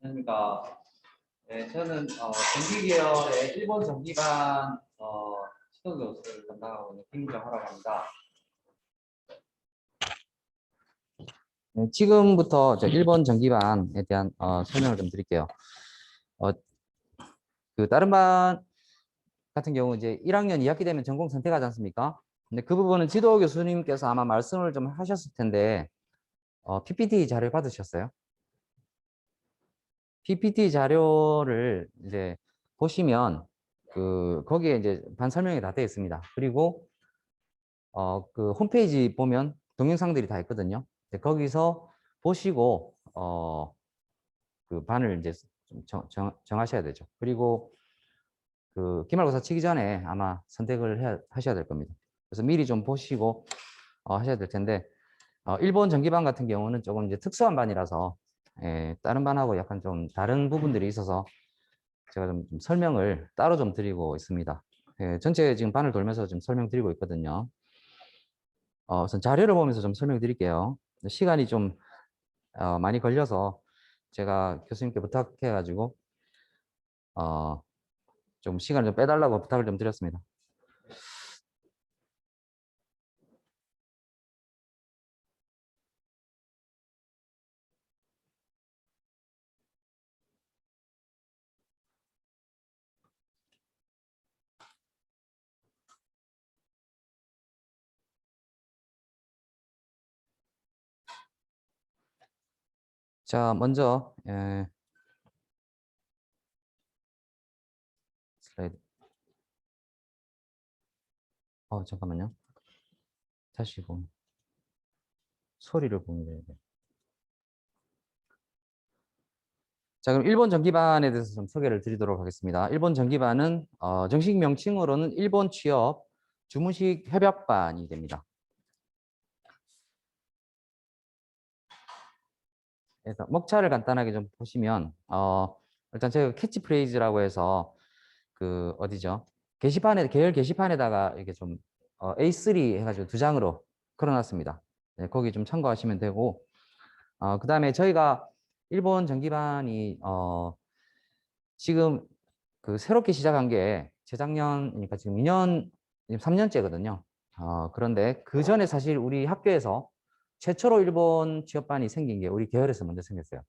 그러니까 네, 저는 전기 계열의 일본 전기반 시도 교수를 담당하고 있는 김정하라고 합니다. 네, 지금부터 일본 전기반에 대한 설명을 좀 드릴게요. 어, 다른 반 같은 경우 이제 1학년 2학기 되면 전공 선택하지 않습니까? 근데 그 부분은 지도 교수님께서 아마 말씀을 좀 하셨을 텐데 PPT 자료 받으셨어요? PPT 자료를 이제 보시면 거기에 이제 반 설명이 다 되어 있습니다. 그리고 그 홈페이지 보면 동영상들이 다 있거든요. 거기서 보시고 그 반을 이제 좀 정하셔야 되죠. 그리고 그 기말고사 치기 전에 아마 선택을 하셔야 될 겁니다. 그래서 미리 좀 보시고 하셔야 될 텐데 일본 전기반 같은 경우는 조금 이제 특수한 반이라서 다른 반하고 약간 좀 다른 부분들이 있어서 제가 좀 설명을 따로 좀 드리고 있습니다. 전체 지금 반을 돌면서 좀 설명드리고 있거든요. 우선 자료를 보면서 좀 설명드릴게요. 시간이 좀 많이 걸려서 제가 교수님께 부탁해가지고 좀 시간을 좀 빼달라고 부탁을 좀 드렸습니다. 자, 먼저 슬라이드. 잠깐만요. 다시 보면 소리를 보면 돼요. 자, 그럼 일본 전기반에 대해서 좀 소개를 드리도록 하겠습니다. 일본 전기반은 정식 명칭으로는 일본 취업 주무식 협약반이 됩니다. 그래서 먹차를 간단하게 좀 보시면 일단 제가 캐치프레이즈라고 해서 그 어디죠? 게시판에 계열 게시판에다가 이렇게 좀 A3 해가지고 두 장으로 걸어놨습니다. 네, 거기 좀 참고하시면 되고 그다음에 저희가 일본 전기반이 지금 그 새롭게 시작한 게 재작년이니까 지금 2년, 3년째거든요. 그런데 그 전에 사실 우리 학교에서 최초로 일본 취업반이 생긴 게 우리 계열에서 먼저 생겼어요.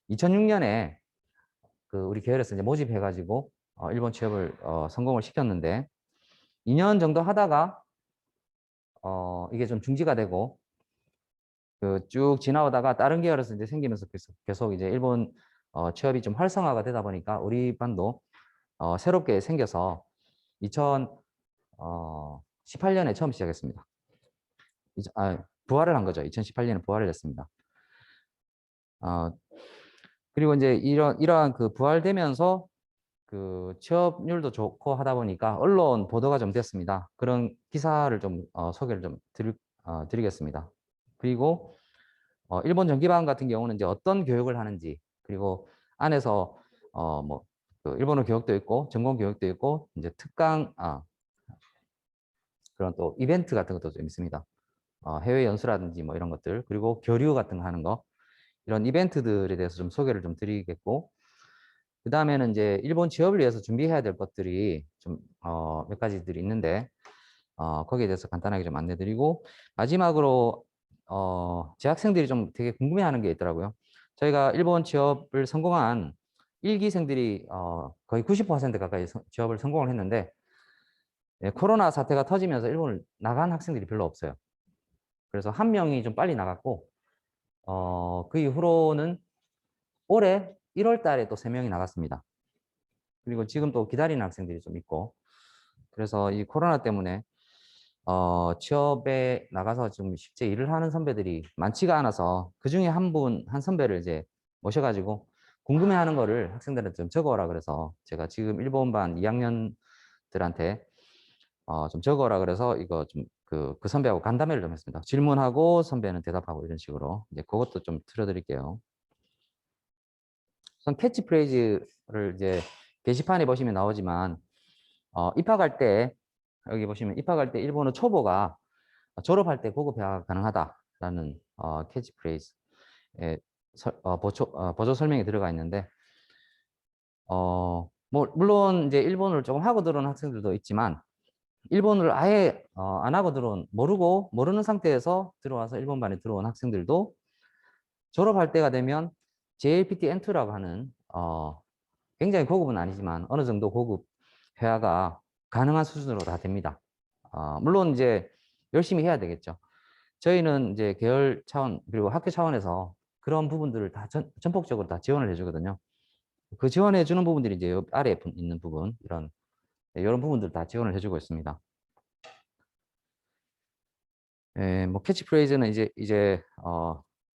2006년에 그 우리 계열에서 이제 모집해가지고 일본 취업을 성공을 시켰는데 2년 정도 하다가 이게 좀 중지가 되고 그 쭉 지나오다가 다른 계열에서 이제 생기면서 계속 이제 일본 취업이 좀 활성화가 되다 보니까 우리 반도 새롭게 생겨서 2018년에 처음 시작했습니다. 부활을 한 거죠. 2018년에 부활을 했습니다. 그리고 이제 이러한 그 부활되면서 그 취업률도 좋고 하다 보니까 언론 보도가 좀 됐습니다. 그런 기사를 좀 소개를 좀 드리겠습니다. 그리고 일본 전기반 같은 경우는 이제 어떤 교육을 하는지 그리고 안에서 뭐그 일본어 교육도 있고 전공 교육도 있고 이제 특강 그런 또 이벤트 같은 것도 좀 있습니다. 해외 연수라든지 뭐 이런 것들 그리고 교류 같은 거 하는 거 이런 이벤트들에 대해서 좀 소개를 좀 드리겠고 그 다음에는 이제 일본 취업을 위해서 준비해야 될 것들이 좀 몇 가지들이 있는데 거기에 대해서 간단하게 좀 안내드리고 마지막으로 재학생들이 좀 되게 궁금해하는 게 있더라고요. 저희가 일본 취업을 성공한 일기생들이 거의 90% 가까이 취업을 성공을 했는데 코로나 사태가 터지면서 일본을 나간 학생들이 별로 없어요. 그래서 한 명이 좀 빨리 나갔고 그 이후로는 올해 1월 달에 또 3명이 나갔습니다. 그리고 지금 또 기다리는 학생들이 좀 있고 그래서 이 코로나 때문에 취업에 나가서 좀 실제 일을 하는 선배들이 많지가 않아서 그 중에 한 선배를 이제 모셔가지고 궁금해하는 거를 학생들한테 좀 적어오라 그래서 제가 지금 일본반 2학년들한테 좀 적어오라 그래서 이거 좀 그 선배하고 간담회를 좀 했습니다. 질문하고 선배는 대답하고 이런 식으로 이제 그것도 좀 틀어드릴게요. 우선 캐치프레이즈를 이제 게시판에 보시면 나오지만 입학할 때 여기 보시면 입학할 때 일본어 초보가 졸업할 때 고급 회화가 가능하다라는 캐치프레이즈. 보조 설명이 들어가 있는데, 뭐, 물론 이제 일본어를 조금 하고 들어온 학생들도 있지만, 일본어를 아예 안 하고 모르는 상태에서 들어와서 일본반에 들어온 학생들도 졸업할 때가 되면 JLPT N2라고 하는 굉장히 고급은 아니지만 어느 정도 고급 회화가 가능한 수준으로 다 됩니다. 물론 이제 열심히 해야 되겠죠. 저희는 이제 계열 차원 그리고 학교 차원에서 그런 부분들을 다 전폭적으로 다 지원을 해주거든요. 그 지원해 주는 부분들이 이제 여기 아래에 있는 부분 이런 부분들 다 지원을 해주고 있습니다. 뭐 캐치프레이즈는 이제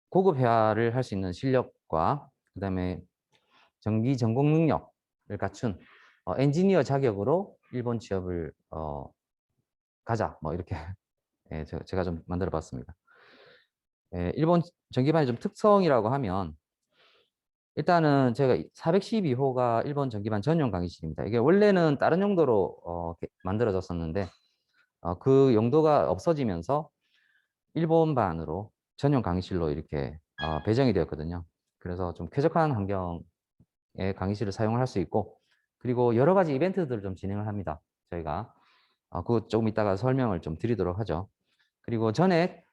고급 회화를 할 수 있는 실력과 그다음에 전기 전공 능력을 갖춘 엔지니어 자격으로 일본 취업을 가자 뭐 이렇게 예, 제가 좀 만들어 봤습니다. 일본 전기반의 좀 특성이라고 하면 일단은 제가 412호가 일본 전기반 전용 강의실입니다. 이게 원래는 다른 용도로 만들어졌었는데 그 용도가 없어지면서 일본반으로 전용 강의실로 이렇게 배정이 되었거든요. 그래서 좀 쾌적한 환경의 강의실을 사용할 수 있고 그리고 여러 가지 이벤트들을 좀 진행을 합니다. 저희가 그거 조금 이따가 설명을 좀 드리도록 하죠. 그리고 전액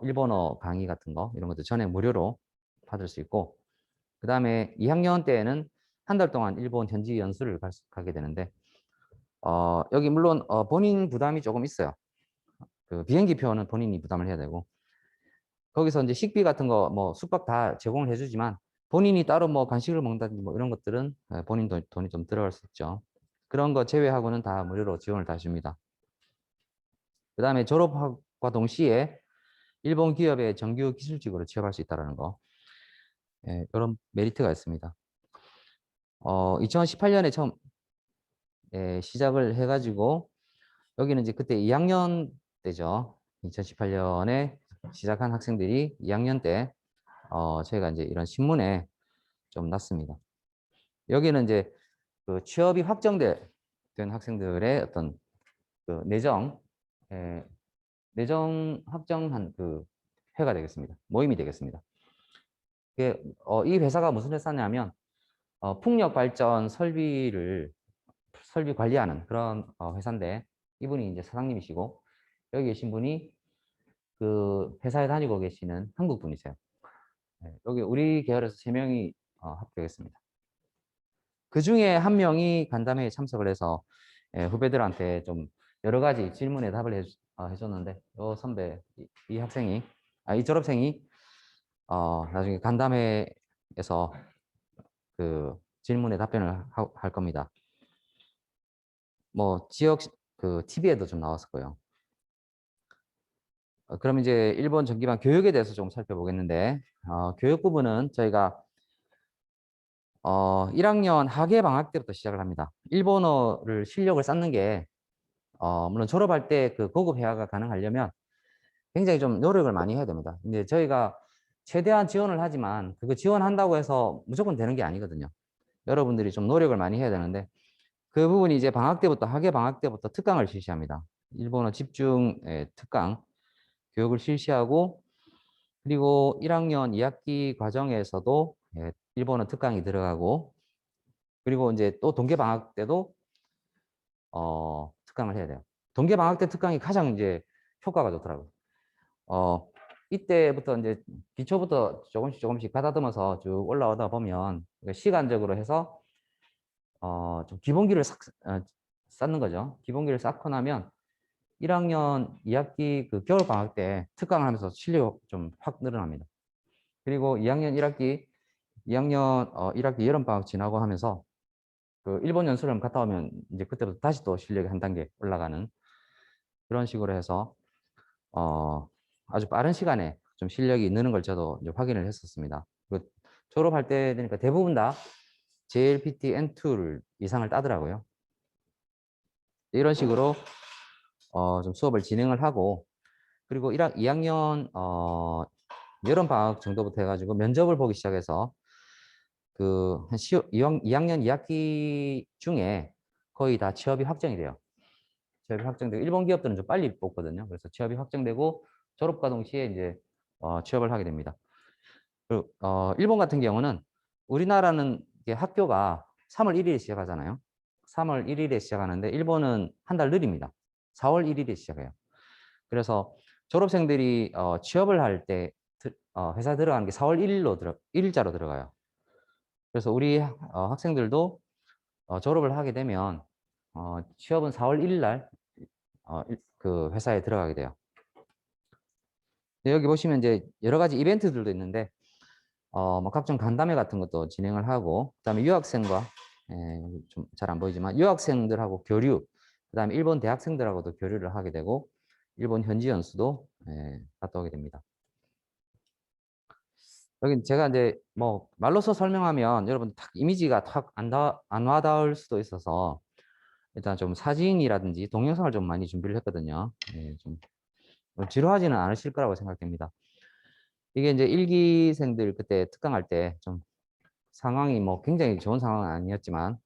일본어 강의 같은 거 이런 것도 전액 무료로 받을 수 있고 그 다음에 2학년 때에는 한 달 동안 일본 현지 연수를 가게 되는데 여기 물론 본인 부담이 조금 있어요. 그 비행기 표는 본인이 부담을 해야 되고 거기서 이제 식비 같은 거 뭐 숙박 다 제공을 해주지만 본인이 따로 뭐 간식을 먹는다든지 뭐 이런 것들은 본인 돈이 좀 들어갈 수 있죠. 그런 거 제외하고는 다 무료로 지원을 다 줍니다. 그 다음에 졸업과 동시에 일본 기업의 정규 기술직으로 취업할 수 있다는 거 이런 메리트가 있습니다. 2018년에 처음 시작을 해가지고 여기는 이제 그때 2학년 때죠. 2018년에 시작한 학생들이 2학년 때 저희가 이제 이런 신문에 좀 났습니다. 여기는 이제 그 취업이 확정된 학생들의 어떤 그 내정 확정한 그 회가 되겠습니다. 모임이 되겠습니다. 이 회사가 무슨 회사냐면 풍력 발전 설비 관리하는 그런 회사인데 이분이 이제 사장님이시고 여기 계신 분이 그 회사에 다니고 계시는 한국 분이세요. 여기 우리 계열에서 3명이 합격했습니다. 그 중에 한 명이 간담회에 참석을 해서 후배들한테 좀 여러 가지 질문에 답을 해줬는데 선배 이 학생이 이 졸업생이 나중에 간담회에서 그 질문에 답변을 할 겁니다. 뭐 지역 그 TV에도 좀 나왔을 거예요. 그럼 이제 일본 전기반 교육에 대해서 좀 살펴보겠는데 교육 부분은 저희가 1학년 하계 방학 때부터 시작을 합니다. 일본어를 실력을 쌓는 게 물론 졸업할 때 그 고급 회화가 가능하려면 굉장히 좀 노력을 많이 해야 됩니다. 근데 저희가 최대한 지원을 하지만 그거 지원한다고 해서 무조건 되는 게 아니거든요. 여러분들이 좀 노력을 많이 해야 되는데 그 부분이 이제 하계 방학 때부터 특강을 실시합니다. 일본어 집중 특강 교육을 실시하고 그리고 1학년 2학기 과정에서도 일본어 특강이 들어가고 그리고 이제 또 동계 방학 때도 특강을 해야 돼요. 동계 방학 때 특강이 가장 이제 효과가 좋더라고요. 이때부터 이제 기초부터 조금씩 가다듬어서 쭉 올라오다 보면 시간적으로 해서 좀 기본기를 쌓는 거죠. 기본기를 쌓고 나면 1학년 2학기 그 겨울 방학 때 특강을 하면서 실력이 좀 확 늘어납니다. 그리고 2학년 1학기 여름 방학 지나고 하면서 그 일본 연수를 갔다 오면 이제 그때부터 다시 또 실력이 한 단계 올라가는 그런 식으로 해서 아주 빠른 시간에 좀 실력이 느는 걸 저도 이제 확인을 했었습니다. 졸업할 때 되니까 대부분 다 JLPT N2를 이상을 따더라고요. 이런 식으로 좀 수업을 진행을 하고 그리고 2학년 여름 방학 정도부터 해가지고 면접을 보기 시작해서 그 한 2학년 2학기 중에 거의 다 취업이 확정이 돼요. 취업이 확정되고 일본 기업들은 좀 빨리 뽑거든요. 그래서 취업이 확정되고 졸업과 동시에 이제 취업을 하게 됩니다. 그리고 일본 같은 경우는 우리나라는 이게 학교가 3월 1일에 시작하잖아요. 3월 1일에 시작하는데 일본은 한 달 느립니다. 4월 1일에 시작해요. 그래서 졸업생들이 취업을 할 때 회사 들어가는 게 4월 1일자로 들어가요. 그래서 우리 학생들도 졸업을 하게 되면 취업은 4월 1일 날 그 회사에 들어가게 돼요. 여기 보시면 이제 여러 가지 이벤트들도 있는데 뭐 각종 간담회 같은 것도 진행을 하고, 그다음에 유학생과 좀 잘 안 보이지만 유학생들하고 교류, 그다음에 일본 대학생들하고도 교류를 하게 되고 일본 현지 연수도 갔다 오게 됩니다. 여기 제가 이제 뭐 말로써 설명하면 여러분 딱 이미지가 탁 안 와닿을 수도 있어서 일단 좀 사진이라든지 동영상을 좀 많이 준비를 했거든요. 좀 지루하지는 않으실 거라고 생각됩니다. 이게 이제 일기생들 그때 특강할 때 좀 상황이 뭐 굉장히 좋은 상황은 아니었지만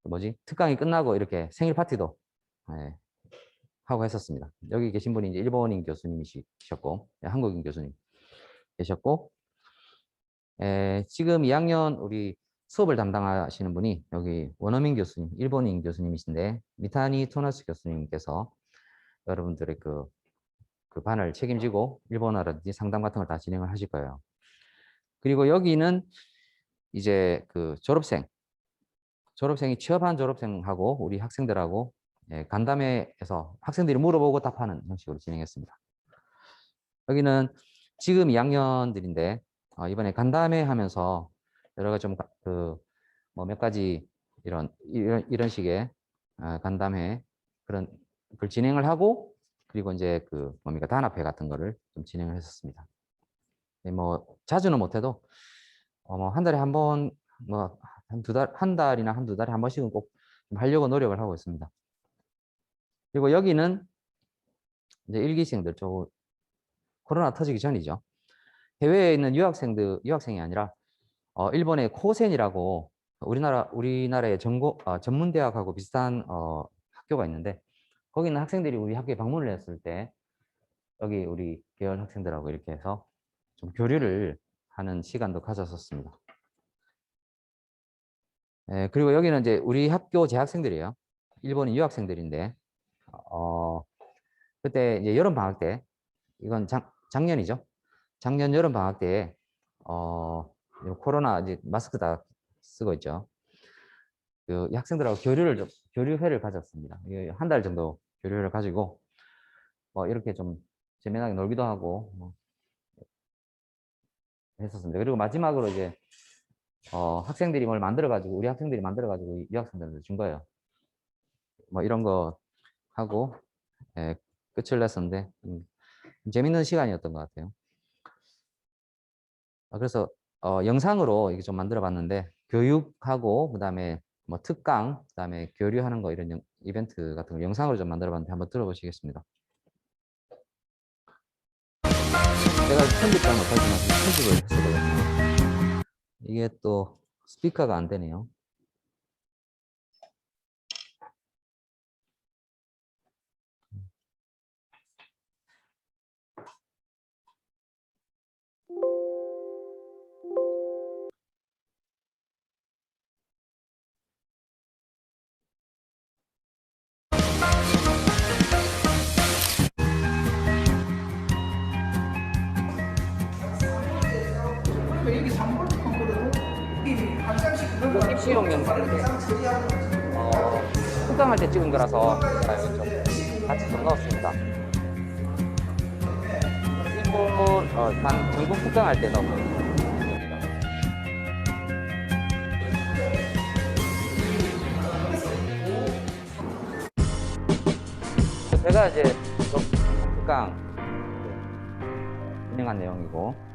뭐지 특강이 끝나고 이렇게 생일 파티도 하고 했었습니다. 여기 계신 분이 이제 일본인 교수님이셨고 한국인 교수님 계셨고, 지금 2학년 우리 수업을 담당하시는 분이 여기 원어민 교수님, 일본인 교수님이신데 미타니 토너스 교수님께서 여러분들의 그 반을 책임지고 일본어라든지 상담 같은 걸 다 진행을 하실 거예요. 그리고 여기는 이제 그 졸업생이 취업한 졸업생하고 우리 학생들하고 간담회에서 학생들이 물어보고 답하는 형식으로 진행했습니다. 여기는 지금 2학년들인데 이번에 간담회 하면서 여러 가지 뭐 몇 가지 이런 식의 간담회 그런 걸 진행을 하고, 그리고 이제 그 뭡니까 단합회 같은 거를 좀 진행을 했었습니다. 뭐 자주는 못해도 뭐 한 달에 한 번, 뭐 한 달이나 한두 달에 한 번씩은 꼭 하려고 노력을 하고 있습니다. 그리고 여기는 이제 일기생들, 코로나 터지기 전이죠. 해외에 있는 유학생이 아니라 일본의 코센이라고 우리나라의 전문대학하고 비슷한 학교가 있는데, 거기는 학생들이 우리 학교에 방문을 했을 때 여기 우리 계열 학생들하고 이렇게 해서 좀 교류를 하는 시간도 가졌었습니다. 그리고 여기는 이제 우리 학교 재학생들이에요. 일본인 유학생들인데 그때 이제 여름 방학 때, 이건 작년이죠. 작년 여름 방학 때에 코로나 이제 마스크 다 쓰고 있죠. 그 학생들하고 교류회를 가졌습니다. 한 달 정도 교류회를 가지고 뭐 이렇게 좀 재미나게 놀기도 하고 뭐 했었습니다. 그리고 마지막으로 이제 학생들이 뭘 만들어가지고 우리 학생들이 만들어가지고 유학생들한테 준 거예요. 뭐 이런 거 하고 끝을 냈었는데 재밌는 시간이었던 것 같아요. 그래서 영상으로 이게 좀 만들어 봤는데 교육하고 그다음에 뭐 특강, 그다음에 교류하는 거 이런 이벤트 같은 거 영상으로 좀 만들어 봤는데 한번 들어보시겠습니다. 제가 편집 잘 못하지만 편집을 했었거든요. 이게 또 스피커가 안 되네요. 입시용 영상인데 특강할 때 찍은 거라서 제가 여기 좀 같이 좀 넣었습니다. 일본 전국 특강할 때 넣은 겁니다. 제가 이제 특강 진행한 내용이고,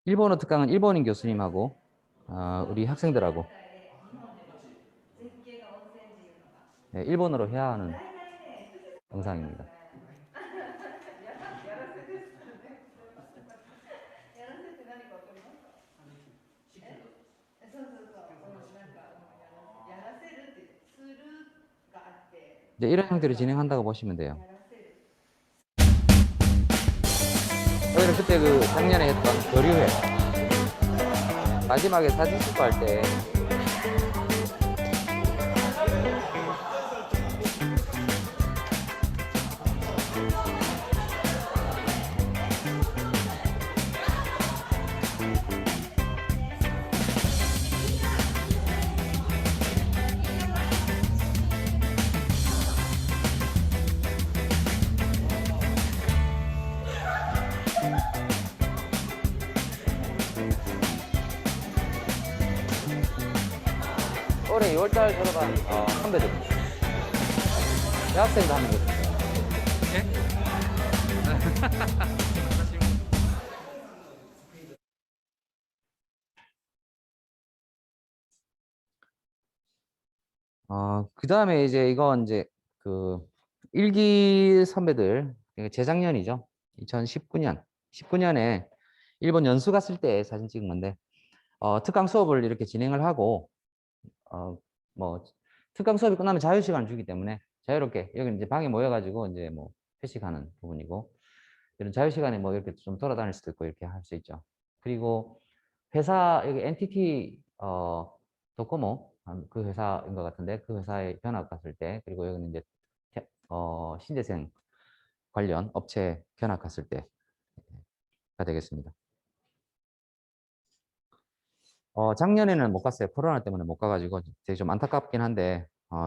일본어 특강은 일본인 교수님하고 우리 학생들하고 일본어로 해야 하는 영상입니다. 이제 이런 형태로 진행한다고 보시면 돼요. 여기는 그때 그 작년에 했던 교류회 마지막에 사진 찍고 할 때 올해 2월달 졸업한 선배들 대학생도 하는 거죠. 예? 그 다음에 이제 이건 이제 그 일기 선배들, 이게 재작년이죠. 2019년. 19년에 일본 연수 갔을 때 사진 찍은 건데, 특강 수업을 이렇게 진행을 하고, 뭐, 특강 수업이 끝나면 자유시간을 주기 때문에 자유롭게, 여기 이제 방에 모여가지고 이제 뭐 회식하는 부분이고, 이런 자유시간에 뭐 이렇게 좀 돌아다닐 수도 있고 이렇게 할 수 있죠. 그리고 회사, 여기 NTT, 도코모, 그 회사인 것 같은데, 그 회사에 견학 갔을 때, 그리고 여기는 이제, 신재생 관련 업체 견학 갔을 때가 되겠습니다. 작년에는 못 갔어요. 코로나 때문에 못 가가지고 되게 좀 안타깝긴 한데,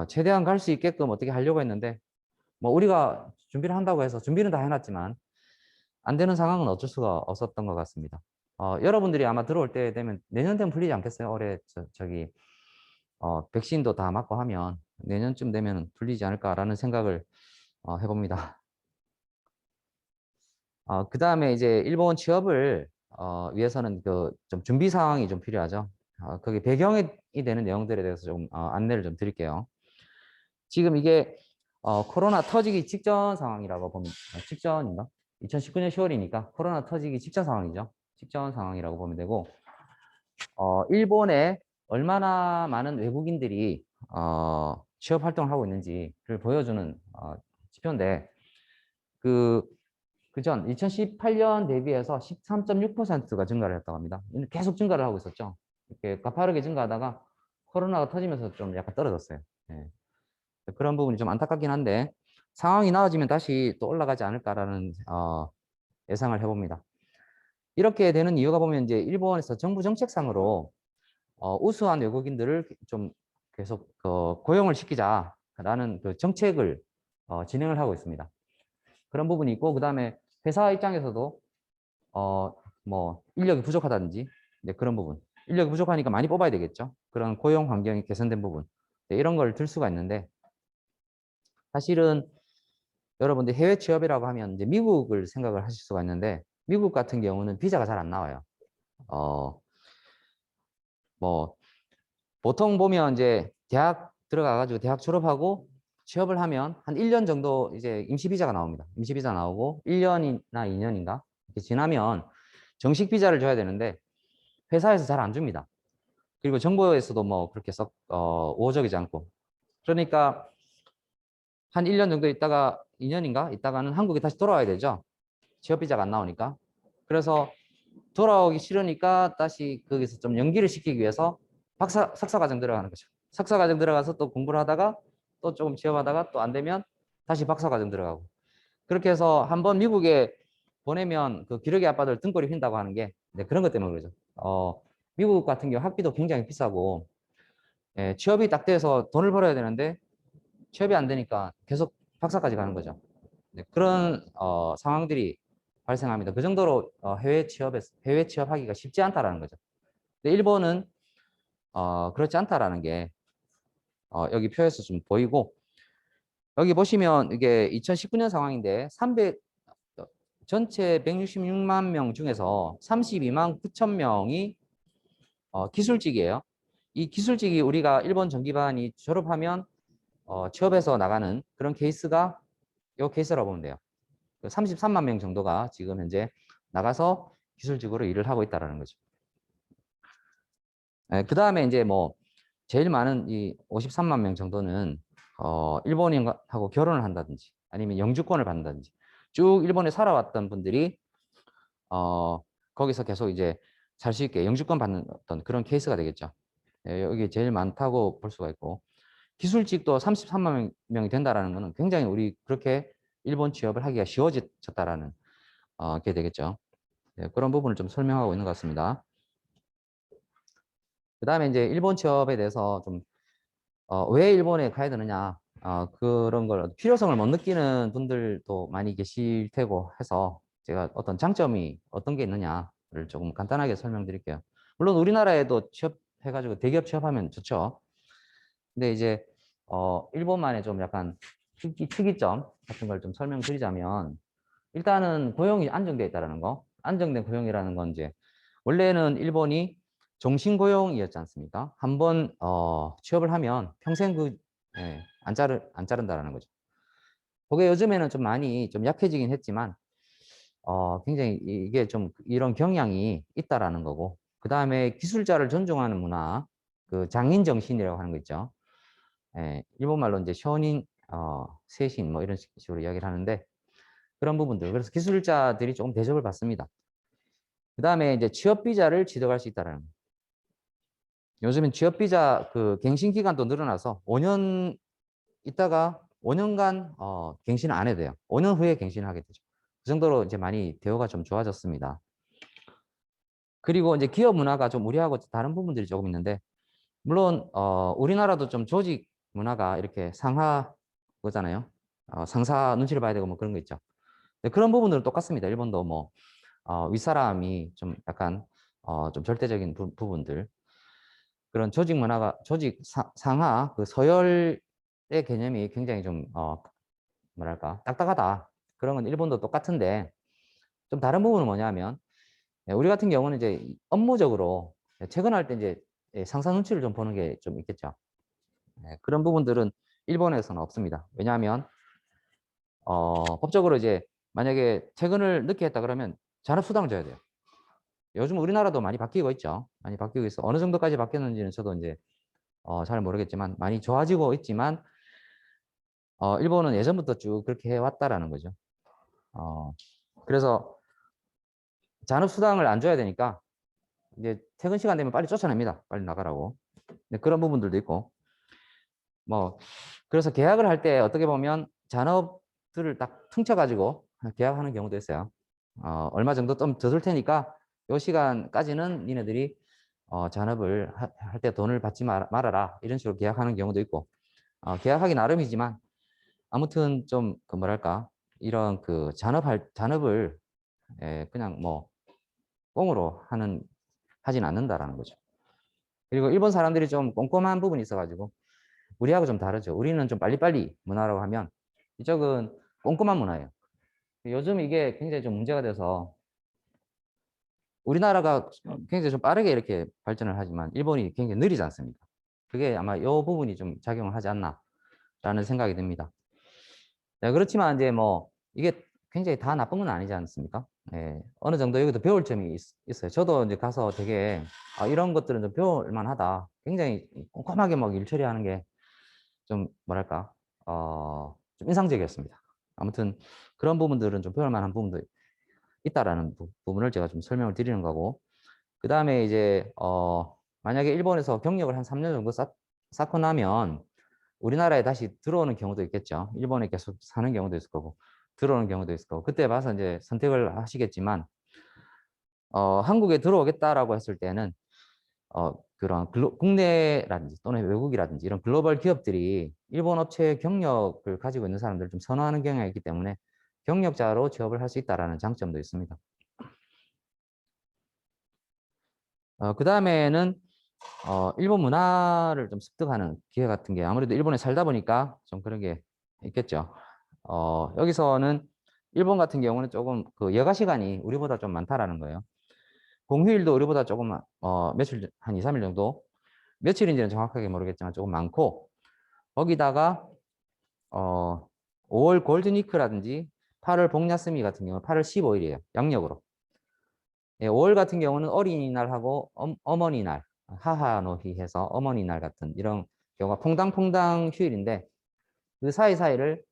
최대한 갈 수 있게끔 어떻게 하려고 했는데, 뭐 우리가 준비를 한다고 해서 준비는 다 해놨지만, 안 되는 상황은 어쩔 수가 없었던 것 같습니다. 여러분들이 아마 들어올 때 되면 내년 되면 풀리지 않겠어요? 올해 저기 백신도 다 맞고 하면 내년쯤 되면 풀리지 않을까라는 생각을 해봅니다. 그 다음에 이제 일본 취업을 위해서는 그 좀 준비 사항이 좀 필요하죠. 거기 배경이 되는 내용들에 대해서 좀 안내를 좀 드릴게요. 지금 이게 코로나 터지기 직전 상황이라고 보면 직전인가? 2019년 10월이니까 코로나 터지기 직전 상황이죠. 직전 상황이라고 보면 되고 일본에 얼마나 많은 외국인들이 취업 활동을 하고 있는지를 보여주는 지표인데 그전 2018년 대비해서 13.6%가 증가를 했다고 합니다. 계속 증가를 하고 있었죠. 이렇게 가파르게 증가하다가 코로나가 터지면서 좀 약간 떨어졌어요. 예. 그런 부분이 좀 안타깝긴 한데 상황이 나아지면 다시 또 올라가지 않을까라는 예상을 해봅니다. 이렇게 되는 이유가 보면 이제 일본에서 정부 정책상으로 우수한 외국인들을 좀 계속 고용을 시키자라는 그 정책을 진행을 하고 있습니다. 그런 부분이 있고 그다음에 회사 입장에서도 뭐 인력이 부족하다든지 이제 그런 부분 인력이 부족하니까 많이 뽑아야 되겠죠. 그런 고용 환경이 개선된 부분 이런 걸 들 수가 있는데 사실은 여러분들 해외 취업이라고 하면 이제 미국을 생각을 하실 수가 있는데 미국 같은 경우는 비자가 잘 안 나와요. 뭐 보통 보면 이제 대학 들어가가지고 대학 졸업하고 취업을 하면 한 1년 정도 이제 임시 비자가 나옵니다. 임시 비자 나오고 1년이나 2년인가 이렇게 지나면 정식 비자를 줘야 되는데 회사에서 잘 안 줍니다. 그리고 정부에서도 뭐 그렇게 썩 우호적이지 않고 그러니까 한 1년 정도 있다가 2년인가 있다가는 한국에 다시 돌아와야 되죠. 취업 비자가 안 나오니까. 그래서 돌아오기 싫으니까 다시 거기서 좀 연기를 시키기 위해서 석사 과정 들어가는 거죠. 석사 과정 들어가서 또 공부를 하다가 또 조금 취업하다가 또 안 되면 다시 박사 과정 들어가고 그렇게 해서 한번 미국에 보내면 그 기러기 아빠들 등골이 휜다고 하는 게 그런 것 때문에 그러죠. 미국 같은 경우 학비도 굉장히 비싸고 취업이 딱 돼서 돈을 벌어야 되는데 취업이 안 되니까 계속 박사까지 가는 거죠. 그런 상황들이 발생합니다. 그 정도로 해외 취업하기가 쉽지 않다라는 거죠. 근데 일본은 그렇지 않다라는 게 여기 표에서 좀 보이고 여기 보시면 이게 2019년 상황인데 전체 166만 명 중에서 32만 9천 명이 기술직이에요. 이 기술직이 우리가 일본 전기반이 졸업하면 취업해서 나가는 그런 케이스가 이 케이스라고 보면 돼요. 33만 명 정도가 지금 현재 나가서 기술직으로 일을 하고 있다는 거죠. 그 다음에 이제 뭐 제일 많은 이 53만 명 정도는 일본인하고 결혼을 한다든지 아니면 영주권을 받는다든지 쭉 일본에 살아왔던 분들이 거기서 계속 이제 살 수 있게 영주권 받는 어떤 그런 케이스가 되겠죠. 예, 여기 제일 많다고 볼 수가 있고, 기술직도 33만 명이 된다라는 것은 굉장히 우리 그렇게 일본 취업을 하기가 쉬워졌다라는 게 되겠죠. 예, 그런 부분을 좀 설명하고 있는 것 같습니다. 그 다음에 이제 일본 취업에 대해서 좀 왜 일본에 가야 되느냐, 그런 걸 필요성을 못 느끼는 분들도 많이 계실 테고 해서 제가 어떤 장점이 어떤 게 있느냐를 조금 간단하게 설명드릴게요. 물론 우리나라에도 취업해가지고 대기업 취업하면 좋죠. 근데 이제 일본만의 좀 약간 특이점 같은 걸 좀 설명드리자면, 일단은 고용이 안정되어 있다는 거. 안정된 고용이라는 건 이제 원래는 일본이 종신 고용이었지 않습니까? 한번 취업을 하면 평생 안 자른다라는 거죠. 그게 요즘에는 좀 많이 좀 약해지긴 했지만 굉장히 이게 좀 이런 경향이 있다라는 거고, 그 다음에 기술자를 존중하는 문화, 그 장인 정신이라고 하는 거 있죠. 예, 일본말로 이제 쇼닌, 세신 뭐 이런 식으로 이야기를 하는데, 그런 부분들. 그래서 기술자들이 조금 대접을 받습니다. 그 다음에 이제 취업 비자를 취득할 수 있다라는 거예요. 요즘엔 취업 비자 그 갱신 기간도 늘어나서 5년 있다가 5년간 갱신을 안 해도 돼요. 5년 후에 갱신을 하게 되죠. 그 정도로 이제 많이 대우가 좀 좋아졌습니다. 그리고 이제 기업 문화가 좀 우리하고 다른 부분들이 조금 있는데, 물론 우리나라도 좀 조직 문화가 이렇게 상하 거잖아요. 상사 눈치를 봐야 되고 뭐 그런 거 있죠. 그런 부분들은 똑같습니다. 일본도 뭐 윗사람이 좀 약간 좀 절대적인 부분들, 그런 조직 문화가 상하 그 서열의 개념이 굉장히 좀 뭐랄까 딱딱하다. 그런 건 일본도 똑같은데, 좀 다른 부분은 뭐냐면, 우리 같은 경우는 이제 업무적으로 퇴근할 때 이제 상사 눈치를 좀 보는 게 좀 있겠죠. 그런 부분들은 일본에서는 없습니다. 왜냐하면 법적으로 이제 만약에 퇴근을 늦게 했다 그러면 잔업수당을 줘야 돼요. 요즘 우리나라도 많이 바뀌고 있죠. 많이 바뀌고 있어. 어느 정도까지 바뀌었는지는 저도 이제 잘 모르겠지만 많이 좋아지고 있지만, 일본은 예전부터 쭉 그렇게 해왔다라는 거죠. 그래서 잔업수당을 안 줘야 되니까 이제 퇴근 시간 되면 빨리 쫓아냅니다. 빨리 나가라고. 네, 그런 부분들도 있고, 뭐 그래서 계약을 할 때 어떻게 보면 잔업들을 딱 퉁쳐가지고 계약하는 경우도 있어요. 얼마 정도 좀 더 줄 테니까 요 시간까지는 니네들이 잔업을 할 때 돈을 받지 말아라, 이런 식으로 계약하는 경우도 있고, 계약하기 나름이지만 아무튼 좀 그 뭐랄까 이런 그 잔업을 그냥 뭐 꽁으로 하진 않는다라는 거죠. 그리고 일본 사람들이 좀 꼼꼼한 부분이 있어가지고 우리하고 좀 다르죠. 우리는 좀 빨리빨리 문화라고 하면 이쪽은 꼼꼼한 문화예요. 요즘 이게 굉장히 좀 문제가 돼서 우리나라가 굉장히 좀 빠르게 이렇게 발전을 하지만 일본이 굉장히 느리지 않습니까? 그게 아마 이 부분이 좀 작용을 하지 않나라는 생각이 듭니다. 네, 그렇지만 이제 뭐 이게 굉장히 다 나쁜 건 아니지 않습니까? 예, 어느 정도 여기도 배울 점이 있어요. 저도 이제 가서 되게 이런 것들은 좀 배울 만하다. 굉장히 꼼꼼하게 막 일 처리하는 게 좀 뭐랄까 좀 인상적이었습니다. 아무튼 그런 부분들은 좀 배울 만한 부분도 있다라는 부분을 제가 좀 설명을 드리는 거고, 그 다음에 이제 만약에 일본에서 경력을 한 3년 정도 쌓고 나면 우리나라에 다시 들어오는 경우도 있겠죠. 일본에 계속 사는 경우도 있을 거고 들어오는 경우도 있을 거고, 그때 봐서 이제 선택을 하시겠지만, 한국에 들어오겠다라고 했을 때는 그런 국내라든지 또는 외국이라든지 이런 글로벌 기업들이 일본 업체 경력을 가지고 있는 사람들을 좀 선호하는 경향이 있기 때문에 경력자로 취업을 할 수 있다라는 장점도 있습니다. 그 다음에는 일본 문화를 좀 습득하는 기회 같은 게 아무래도 일본에 살다 보니까 좀 그런 게 있겠죠. 여기서는 일본 같은 경우는 조금 그 여가 시간이 우리보다 좀 많다라는 거예요. 공휴일도 우리보다 조금 며칠 한 2, 3일 정도, 며칠인지는 정확하게 모르겠지만 조금 많고, 거기다가 5월 골든위크라든지 8월 복야스미 같은 경우는 8월 15일이에요. 양력으로. 예, 5월 같은 경우는 어린이날하고 어머니날, 하하노히 해서 어머니날 같은 이런 경우가 퐁당퐁당 휴일인데, 그 사이사이를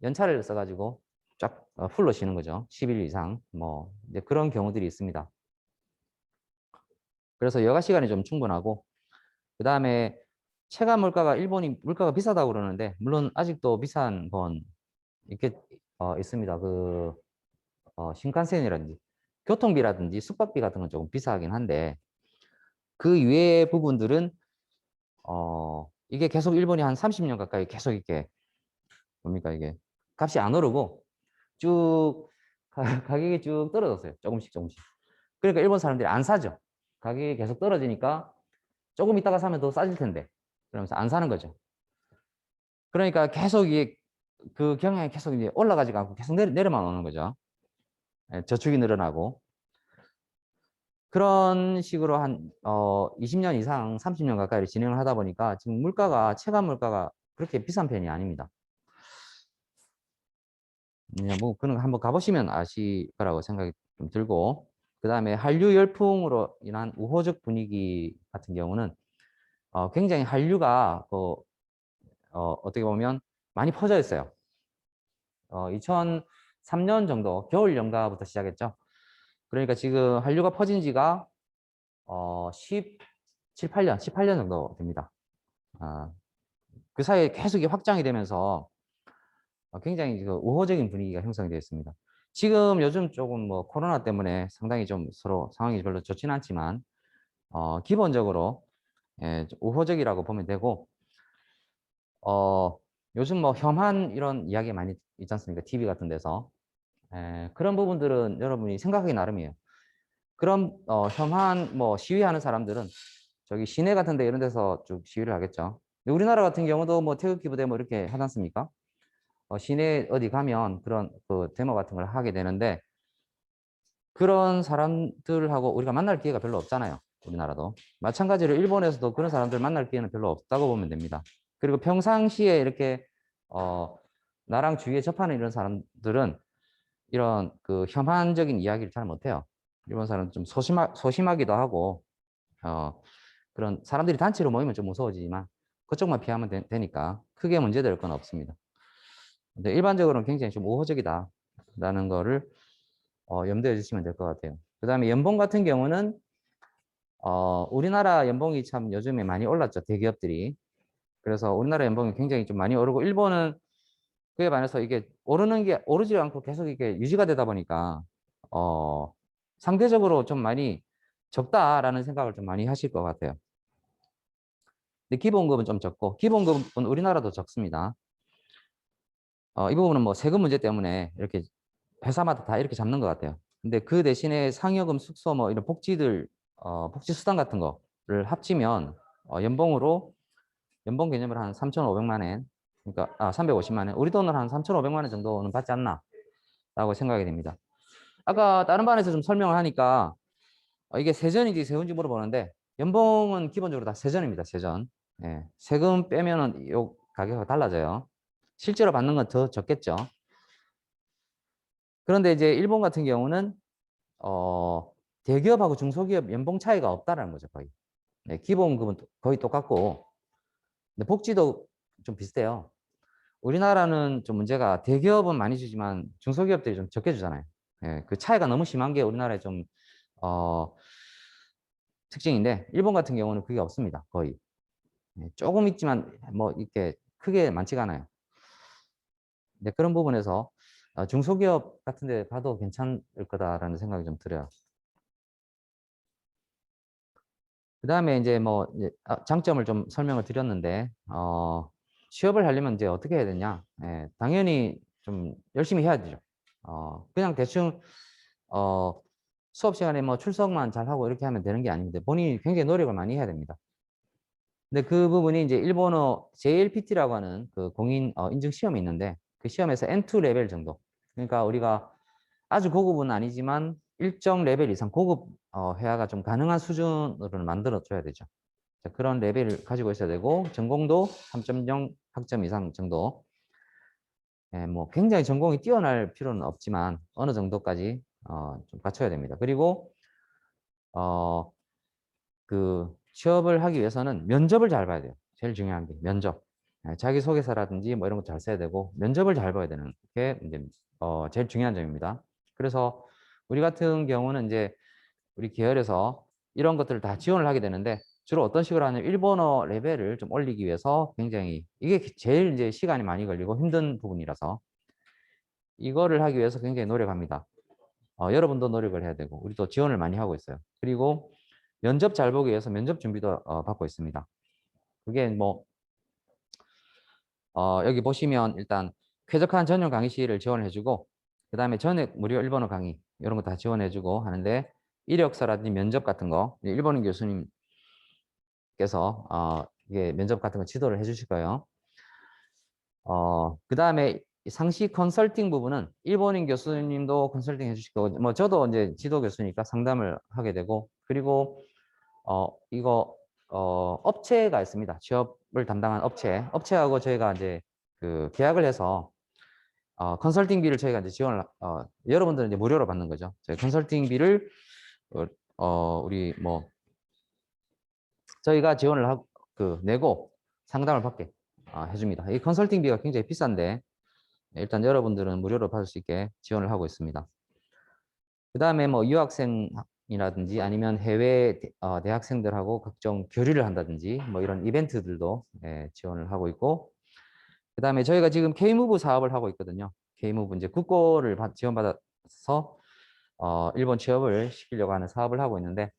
연차를 써가지고 쫙 풀로 쉬는 거죠. 10일 이상 뭐 이제 그런 경우들이 있습니다. 그래서 여가 시간이 좀 충분하고 그 다음에 체감 물가가 일본이 물가가 비싸다고 그러는데 물론 아직도 비싼 건 이렇게 있습니다. 그 신칸센이라든지 교통비라든지 숙박비 같은 건 조금 비싸긴 한데 그 이외의 부분들은 이게 계속 일본이 한 30년 가까이 계속 이렇게 뭡니까 이게 값이 안 오르고 쭉 가격이 쭉 떨어졌어요. 조금씩 조금씩. 그러니까 일본 사람들이 안 사죠. 가격이 계속 떨어지니까 조금 있다가 사면 더 싸질 텐데 그러면서 안 사는 거죠. 그러니까 계속 이게 그 경향이 계속 이제 올라가지가 않고 계속 내려만 오는 거죠. 저축이 늘어나고 그런 식으로 한 20년 이상 30년 가까이 진행을 하다 보니까 지금 물가가 체감 물가가 그렇게 비싼 편이 아닙니다. 뭐 그런 거 한번 가보시면 아실 거라고 생각이 좀 들고 그 다음에 한류 열풍으로 인한 우호적 분위기 같은 경우는 굉장히 한류가 어떻게 보면 많이 퍼져 있어요. 2003년 정도 겨울 연가부터 시작했죠. 그러니까 지금 한류가 퍼진 지가 17, 18년 정도 됩니다. 그 사이에 계속 이게 확장이 되면서 굉장히 그 우호적인 분위기가 형성이 되어 있습니다. 지금 요즘 조금 뭐 코로나 때문에 상당히 좀 서로 상황이 별로 좋지는 않지만 기본적으로 우호적이라고 보면 되고 요즘 뭐 혐한 이런 이야기 많이 있지 않습니까? TV 같은 데서 그런 부분들은 여러분이 생각하기 나름이에요. 그럼 혐한 뭐 시위하는 사람들은 저기 시내 같은 데 이런 데서 쭉 시위를 하겠죠. 근데 우리나라 같은 경우도 뭐 태극기 부대 뭐 이렇게 하지 않습니까? 시내 어디 가면 그런 그 데모 같은 걸 하게 되는데 그런 사람들하고 우리가 만날 기회가 별로 없잖아요. 우리나라도. 마찬가지로 일본에서도 그런 사람들 만날 기회는 별로 없다고 보면 됩니다. 그리고 평상시에 이렇게 나랑 주위에 접하는 이런 사람들은 이런 그 혐한적인 이야기를 잘 못해요. 일본 사람은 좀 소심하기도 하고 그런 사람들이 단체로 모이면 좀 무서워지지만 그쪽만 피하면 되니까 크게 문제될 건 없습니다. 근데 일반적으로는 굉장히 좀 우호적이다라는 거를 염두에 주시면 될 것 같아요. 그 다음에 연봉 같은 경우는 우리나라 연봉이 참 요즘에 많이 올랐죠. 대기업들이. 그래서 우리나라 연봉이 굉장히 좀 많이 오르고 일본은 그에 반해서 이게 오르는 게 오르지 않고 계속 이게 유지가 되다 보니까 상대적으로 좀 많이 적다라는 생각을 좀 많이 하실 것 같아요. 근데 기본급은 좀 적고 기본급은 우리나라도 적습니다. 이 부분은 뭐 세금 문제 때문에 이렇게 회사마다 다 이렇게 잡는 것 같아요. 근데 그 대신에 상여금, 숙소 뭐 이런 복지들 복지 수당 같은 거를 합치면 연봉 개념으로 한 3,500만 원, 그러니까 350만 원, 우리 돈으로 한 3,500만 원 정도는 받지 않나라고 생각이 됩니다. 아까 다른 반에서 좀 설명을 하니까 이게 세전인지 세후인지 물어보는데 연봉은 기본적으로 다 세전입니다. 세전. 예, 세금 빼면은 요 가격이 달라져요. 실제로 받는 건 더 적겠죠. 그런데 이제 일본 같은 경우는 대기업하고 중소기업 연봉 차이가 없다라는 거죠, 거의. 네, 기본급은 거의 똑같고, 근데 복지도 좀 비슷해요. 우리나라는 좀 문제가 대기업은 많이 주지만 중소기업들이 좀 적게 주잖아요. 예, 그 차이가 너무 심한 게 우리나라의 좀, 특징인데, 일본 같은 경우는 그게 없습니다, 거의. 예, 조금 있지만, 뭐, 이렇게 크게 많지가 않아요. 근데 그런 부분에서 중소기업 같은 데 봐도 괜찮을 거다라는 생각이 좀 들어요. 그 다음에 이제 뭐 장점을 좀 설명을 드렸는데 취업을 하려면 이제 어떻게 해야 되냐? 당연히 좀 열심히 해야 되죠. 그냥 대충 어, 수업 시간에 뭐 출석만 잘 하고 이렇게 하면 되는 게 아닌데 본인이 굉장히 노력을 많이 해야 됩니다. 근데 그 부분이 이제 일본어 JLPT라고 하는 그 공인 인증 시험이 있는데 그 시험에서 N2 레벨 정도. 그러니까 우리가 아주 고급은 아니지만 일정 레벨 이상 고급 회화가 좀 가능한 수준으로 만들어 줘야 되죠. 자, 그런 레벨을 가지고 있어야 되고 전공도 3.0 학점 이상 정도. 뭐 굉장히 전공이 뛰어날 필요는 없지만 어느 정도까지 좀 갖춰야 됩니다. 그리고 어, 그 취업을 하기 위해서는 면접을 잘 봐야 돼요. 제일 중요한 게 면접. 자기소개서라든지 뭐 이런 거 잘 써야 되고 면접을 잘 봐야 되는 게 이제 제일 중요한 점입니다. 그래서 우리 같은 경우는 이제 우리 계열에서 이런 것들을 다 지원을 하게 되는데 주로 어떤 식으로 하냐면 일본어 레벨을 좀 올리기 위해서 굉장히 이게 제일 이제 시간이 많이 걸리고 힘든 부분이라서 이거를 하기 위해서 굉장히 노력합니다. 여러분도 노력을 해야 되고 우리도 지원을 많이 하고 있어요. 그리고 면접 잘 보기 위해서 면접 준비도 받고 있습니다. 그게 뭐 여기 보시면 일단 쾌적한 전용 강의실을 지원을 해주고 그 다음에 전액 무료 일본어 강의 이런 거 다 지원해주고 하는데 이력서라든지 면접 같은 거 일본인 교수님께서 이게 면접 같은 거 지도를 해주실 거예요. 그 다음에 상시 컨설팅 부분은 일본인 교수님도 컨설팅 해주실 거고 뭐 저도 이제 지도 교수니까 상담을 하게 되고 그리고 이거 업체가 있습니다. 취업을 담당한 업체하고 저희가 이제 그 계약을 해서 컨설팅비를 저희가 이제 지원을 여러분들은 이제 무료로 받는 거죠. 저희 컨설팅비를 우리 뭐 저희가 지원을 하고 내고 상담을 받게 해줍니다. 이 컨설팅비가 굉장히 비싼데 일단 여러분들은 무료로 받을 수 있게 지원을 하고 있습니다. 그 다음에 뭐 유학생이라든지 아니면 해외 대학생들하고 각종 교류를 한다든지 뭐 이런 이벤트들도 지원을 하고 있고 그 다음에 저희가 지금 K무브 사업을 하고 있거든요. K무브 이제 국고를 지원받아서 일본 취업을 시키려고 하는 사업을 하고 있는데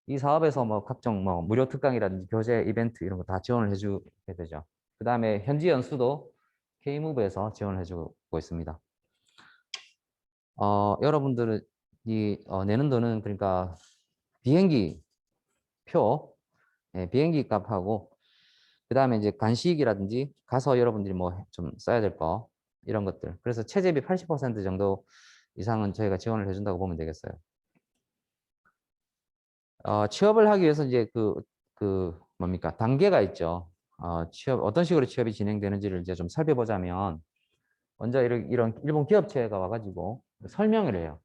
이 사업에서 뭐 각종 뭐 무료 특강이라든지 교재 이벤트 이런 거 다 지원을 해주게 되죠. 그 다음에 현지 연수도 K무브에서 지원을 해주고 있습니다. 여러분들이 내는 돈은 그러니까 비행기 표, 비행기 값하고 그 다음에 이제 간식이라든지 가서 여러분들이 뭐 좀 써야 될 거 이런 것들. 그래서 체재비 80% 정도 이상은 저희가 지원을 해준다고 보면 되겠어요. 취업을 하기 위해서 이제 뭡니까 단계가 있죠. 어떤 식으로 취업이 진행되는지를 이제 좀 살펴보자면 먼저 이런 일본 기업체가 와가지고 설명을 해요.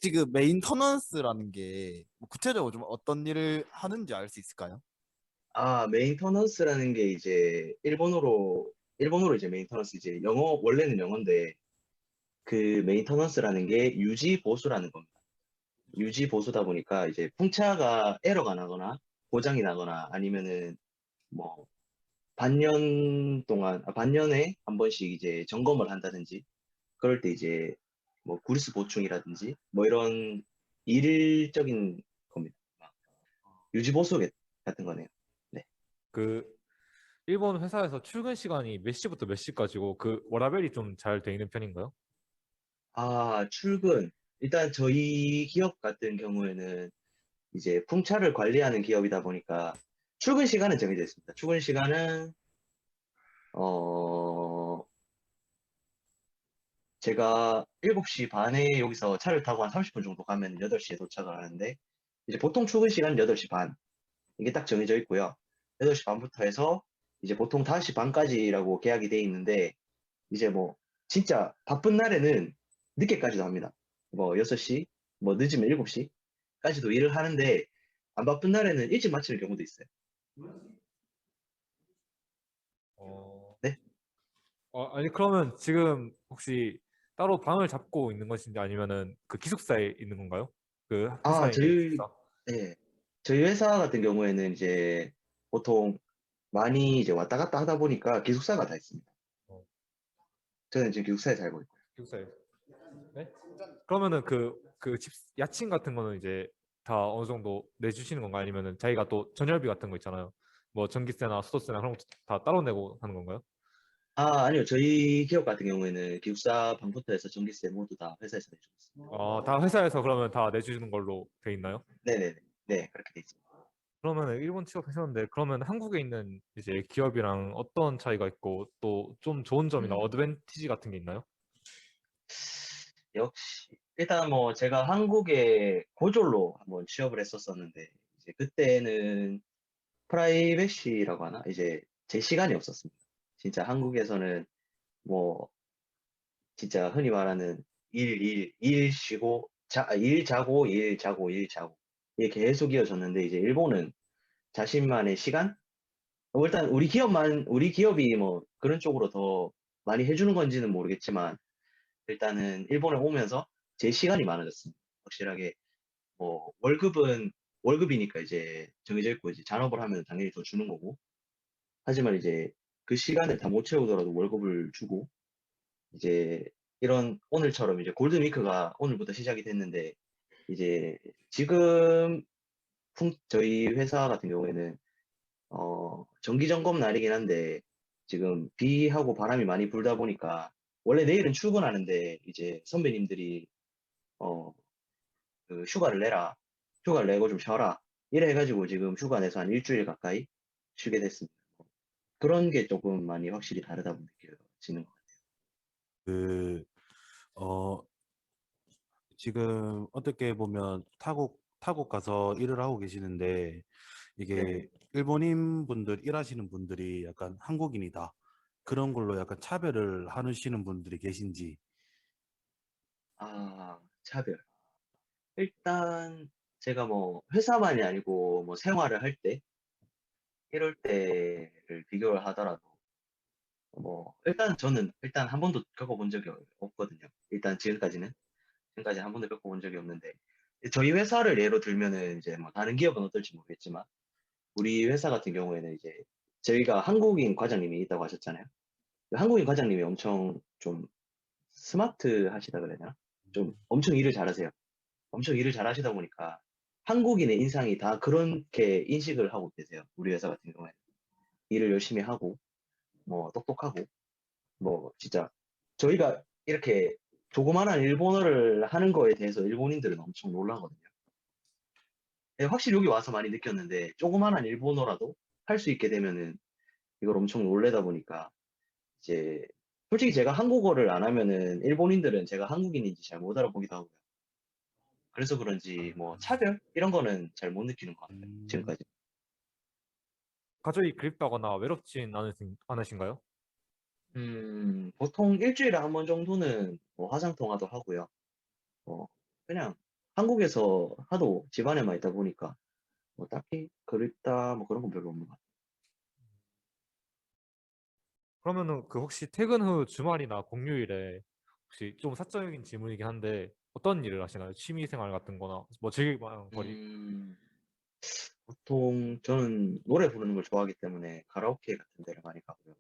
혹시 그 메인터넌스라는 게 뭐 구체적으로 좀 어떤 일을 하는지 알 수 있을까요? 아, 메인터넌스라는 게 이제 일본어로 이제 메인터넌스 이제 영어, 원래는 영어인데 그 메인터넌스라는 게 유지 보수라는 겁니다. 유지 보수다 보니까 이제 풍차가 에러가 나거나 고장이 나거나 아니면은 뭐 반년에 한 번씩 이제 점검을 한다든지 그럴 때 이제 뭐 구리스 보충이라든지 뭐 이런 일적인 겁니다. 유지 보수 같은 거네요. 네. 그 일본 회사에서 출근 시간이 몇 시부터 몇 시까지고 그 워라밸이 좀 잘 돼 있는 편인가요? 아, 출근. 일단 저희 기업 같은 경우에는 이제 풍차를 관리하는 기업이다 보니까 출근 시간은 정해져 있습니다. 출근 시간은 어 제가 7시 반에 여기서 차를 타고 한 30분 정도 가면 8시에 도착을 하는데 이제 보통 출근 시간은 8시 반. 이게 딱 정해져 있고요. 8시 반부터 해서 이제 보통 5시 반까지라고 계약이 돼 있는데 이제 뭐 진짜 바쁜 날에는 늦게까지도 합니다. 뭐 6시, 뭐 늦으면 7시까지도 일을 하는데 안 바쁜 날에는 일찍 마치는 경우도 있어요. 어, 네? 아니 그러면 지금 혹시 따로 방을 잡고 있는 것인지 아니면은 그 기숙사에 있는 건가요? 그 아, 회사에 있는 기숙사. 네. 저희 회사 같은 경우에는 이제 보통 많이 이제 왔다 갔다 하다 보니까 기숙사가 다 있습니다. 어, 저는 지금 기숙사에 살고 있고요. 기숙사에. 네? 그러면은 그 집 야친 같은 거는 이제 다 어느 정도 내주시는 건가요? 아니면은 자기가 또 전열비 같은 거 있잖아요. 뭐 전기세나 수도세나 그런 것도 다 따로 내고 하는 건가요? 아, 아니요. 저희 기업 같은 경우에는 기숙사 방부터 해서 전기세 모두 다 회사에서 내주고 있습니다. 다 회사에서 그러면 다 내주시는 걸로 돼 있나요? 네네네. 네, 그렇게 돼 있습니다. 그러면 일본 취업하셨는데 그러면 한국에 있는 이제 기업이랑 어떤 차이가 있고 또 좀 좋은 점이나 음. 어드밴티지 같은 게 있나요? 역시 일단 뭐 제가 한국에 고졸로 한번 취업을 했었었는데 이제 그때는 프라이빗이라고 하나 이제 제 시간이 없었습니다. 진짜 한국에서는 뭐 진짜 흔히 말하는 일 쉬고 일 자고 일 자고 일 자고 이게 계속 이어졌는데 이제 일본은 자신만의 시간? 일단 우리 기업이 뭐 그런 쪽으로 더 많이 해주는 건지는 모르겠지만 일단은 일본에 오면서 제 시간이 많아졌습니다. 확실하게 뭐 월급이니까 이제 정해져 있고 이제 잔업을 하면 당연히 더 주는 거고 하지만 이제 그 시간을 다 못 채우더라도 월급을 주고 이제 이런 오늘처럼 이제 골든 위크가 오늘부터 시작이 됐는데 이제 지금 저희 회사 같은 경우에는 정기 점검 날이긴 한데 지금 비하고 바람이 많이 불다 보니까 원래 내일은 출근하는데 이제 선배님들이 어, 그 휴가를 내라. 휴가를 내고 좀 쉬어라. 이래 해가지고 지금 휴가 내서 한 일주일 가까이 쉬게 됐습니다. 그런 게 조금 많이 확실히 다르다고 느껴지는 것 같아요. 그, 어, 지금 어떻게 보면 타국 가서 일을 하고 계시는데 네네. 이게 일본인 분들, 일하시는 분들이 약간 한국인이다. 그런 걸로 약간 차별을 하시는 분들이 계신지. 아, 차별. 일단 제가 뭐 회사만이 아니고 뭐 생활을 할 때, 이럴 때를 비교를 하더라도 뭐 일단 저는 일단 한 번도 겪어본 적이 없거든요. 일단 지금까지 한 번도 겪어본 적이 없는데 저희 회사를 예로 들면은 이제 뭐 다른 기업은 어떨지 모르겠지만 우리 회사 같은 경우에는 이제 저희가 한국인 과장님이 있다고 하셨잖아요. 그 한국인 과장님이 엄청 좀 스마트 하시다 그래야 되나? 좀 엄청 일을 잘하세요. 엄청 일을 잘하시다 보니까 한국인의 인상이 다 그렇게 인식을 하고 계세요. 우리 회사 같은 경우에 일을 열심히 하고 뭐 똑똑하고 뭐 진짜 저희가 이렇게 조그마한 일본어를 하는 거에 대해서 일본인들은 엄청 놀라거든요. 예, 확실히 여기 와서 많이 느꼈는데 조그마한 일본어라도 할 수 있게 되면은 이걸 엄청 놀래다 보니까 이제 솔직히 제가 한국어를 안 하면은 일본인들은 제가 한국인인지 잘 못 알아보기도 하고요. 그래서 그런지 뭐 차별 이런 거는 잘 못 느끼는 것 같아요. 음, 지금까지. 가족이 그립다거나 외롭진 않으신가요? 보통 일주일에 한 번 정도는 뭐 화상 통화도 하고요. 뭐 그냥 한국에서 하도 집안에만 있다 보니까 뭐 딱히 그립다 뭐 그런 건 별로 없는 것 같아요. 그러면은 그 혹시 퇴근 후 주말이나 공휴일에 혹시 좀 사적인 질문이긴 한데 어떤 일을 하시나요? 취미 생활 같은 거나 뭐 즐길 만한 거리? 음, 보통 저는 노래 부르는 걸 좋아하기 때문에 가라오케 같은 데를 많이 가고요.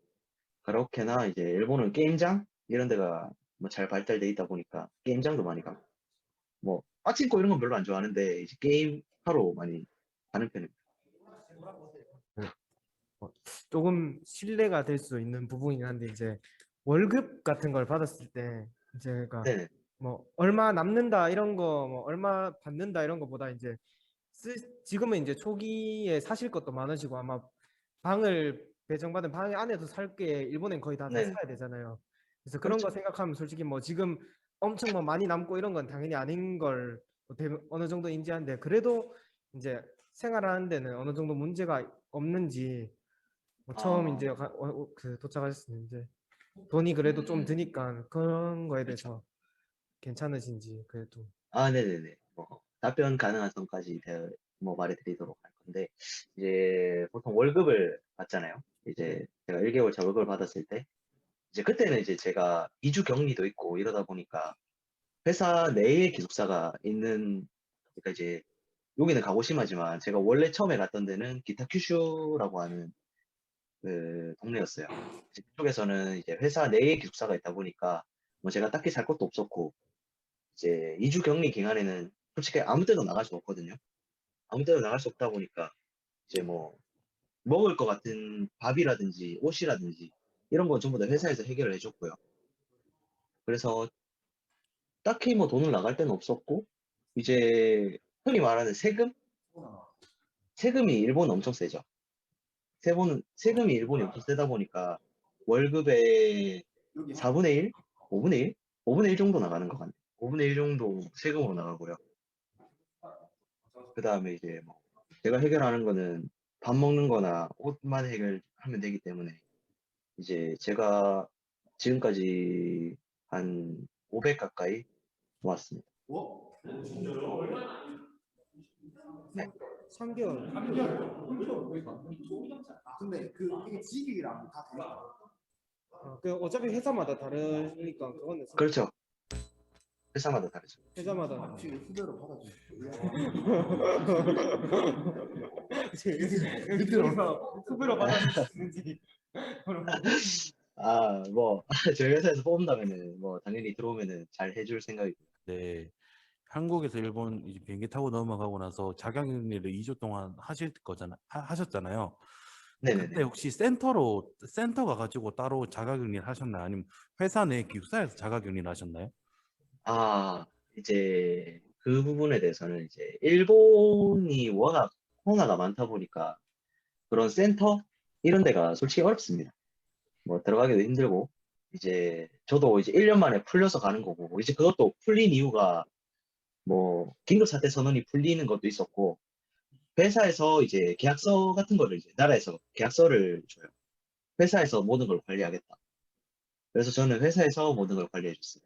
가라오케나 이제 일본은 게임장 이런 데가 뭐 잘 발달돼 있다 보니까 게임장도 많이 가고 뭐 빠친코 이런 건 별로 안 좋아하는데 이제 게임 하러 많이 가는 편입니다. 조금 신뢰가 될 수 있는 부분이긴 한데 이제 월급 같은 걸 받았을 때 이제 그러니까 네네. 뭐 얼마 남는다 이런 거 뭐 얼마 받는다 이런 거보다 이제 지금은 이제 초기에 사실 것도 많으시고 아마 방을 배정받은 방 안에서 살 게 일본엔 거의 다 네네. 사야 되잖아요. 그래서 그런 거 그렇죠. 생각하면 솔직히 뭐 지금 엄청 뭐 많이 남고 이런 건 당연히 아닌 걸 어느 정도 인지하는데 그래도 이제 생활하는 데는 어느 정도 문제가 없는지 뭐 처음 아, 이제 그 도착하셨는데 돈이 그래도 좀 음, 드니까 그런 거에 대해서 괜찮으신지 그래도 네네네. 뭐 답변 가능한 선까지 뭐 말해드리도록 할 건데 이제 보통 월급을 받잖아요. 이제 제가 1개월 차 월급을 받았을 때 이제 그때는 이제 제가 이주 격리도 있고 이러다 보니까 회사 내에 기숙사가 있는 그러니까 이제 여기는 가고심하지만 제가 원래 처음에 갔던 데는 기타 큐슈라고 하는 그 동네였어요. 이제 그쪽에서는 이제 회사 내에 기숙사가 있다 보니까 뭐 제가 딱히 살 것도 없었고 이제 2주 격리 기간에는 솔직히 아무 때도 나갈 수 없거든요. 아무 때도 나갈 수 없다 보니까 이제 뭐 먹을 것 같은 밥이라든지 옷이라든지 이런 건 전부 다 회사에서 해결을 해줬고요. 그래서 딱히 뭐 돈을 나갈 데는 없었고 이제 흔히 말하는 세금? 세금이 일본은 엄청 세죠. 세금이 일본이 엄청 세다 보니까 월급의 4분의 1? 5분의 1? 5분의 1 정도 나가는 것 같네요. 5분의 1 정도 세금으로 나가고요. 그 다음에 이제 뭐 제가 해결하는 거는 밥 먹는 거나 옷만 해결하면 되기 때문에 이제 제가 지금까지 한 500 가까이 모았습니다. 3개월 근데 이게 직위랑 다 달라. 그 어차피 회사마다 다르니까 그거는 그렇죠. 회사마다 다르죠. 회사마다 지금 후배로 받아주세요. 밑으로 후배로 받아주시는지 뭐 저희 회사에서 뽑는다면은 뭐 당연히 들어오면은 잘 해줄 생각이고. 네. 한국에서 일본 이제 비행기 타고 넘어가고 나서 자가격리를 2주 동안 하셨잖아요. 네네네. 그때 혹시 센터 가가지고 따로 자가격리를 하셨나요? 아니면 회사 내 기숙사에서 자가격리를 하셨나요? 이제 그 부분에 대해서는 이제 일본이 워낙 코로나가 많다 보니까 그런 센터 이런 데가 솔직히 어렵습니다. 뭐 들어가기도 힘들고 이제 저도 이제 1년 만에 풀려서 가는 거고 이제 그것도 풀린 이유가 뭐 긴급사태 선언이 풀리는 것도 있었고 회사에서 이제 계약서 같은 거를 이제 나라에서 계약서를 줘요. 회사에서 모든 걸 관리하겠다. 그래서 저는 회사에서 모든 걸 관리해 줬어요.